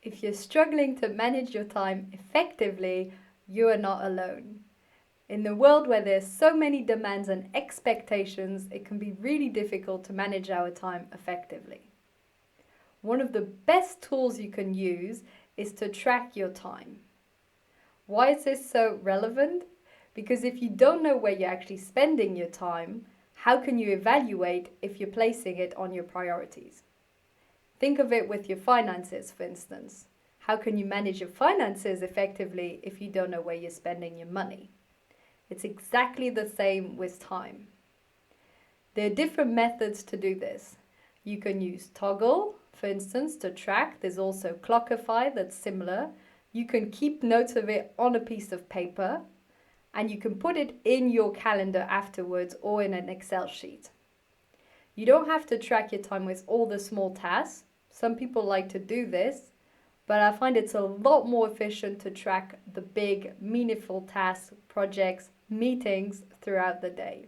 If you're struggling to manage your time effectively, you are not alone. In the world where there's so many demands and expectations, it can be really difficult to manage our time effectively. One of the best tools you can use is to track your time. Why is this so relevant? Because if you don't know where you're actually spending your time, how can you evaluate if you're placing it on your priorities? Think of it with your finances, for instance. How can you manage your finances effectively if you don't know where you're spending your money? It's exactly the same with time. There are different methods to do this. You can use Toggl, for instance, to track. There's also Clockify that's similar. You can keep notes of it on a piece of paper, and you can put it in your calendar afterwards or in an Excel sheet. You don't have to track your time with all the small tasks. Some people like to do this, but I find it's a lot more efficient to track the big, meaningful tasks, projects, meetings throughout the day.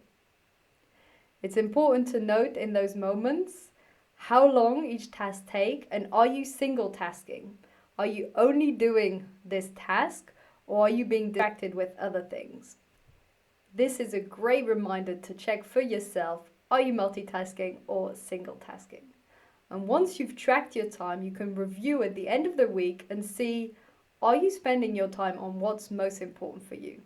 It's important to note in those moments how long each task takes, and are you single tasking? Are you only doing this task, or are you being distracted with other things? This is a great reminder to check for yourself, are you multitasking or single tasking? And once you've tracked your time, you can review at the end of the week and see, are you spending your time on what's most important for you?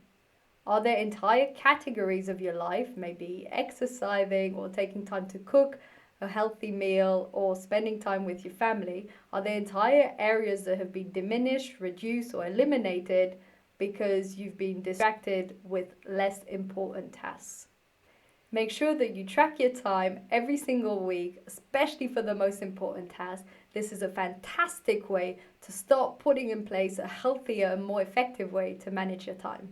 Are there entire categories of your life, maybe exercising or taking time to cook a healthy meal or spending time with your family? Are there entire areas that have been diminished, reduced, or eliminated because you've been distracted with less important tasks? Make sure that you track your time every single week, especially for the most important tasks. This is a fantastic way to start putting in place a healthier and more effective way to manage your time.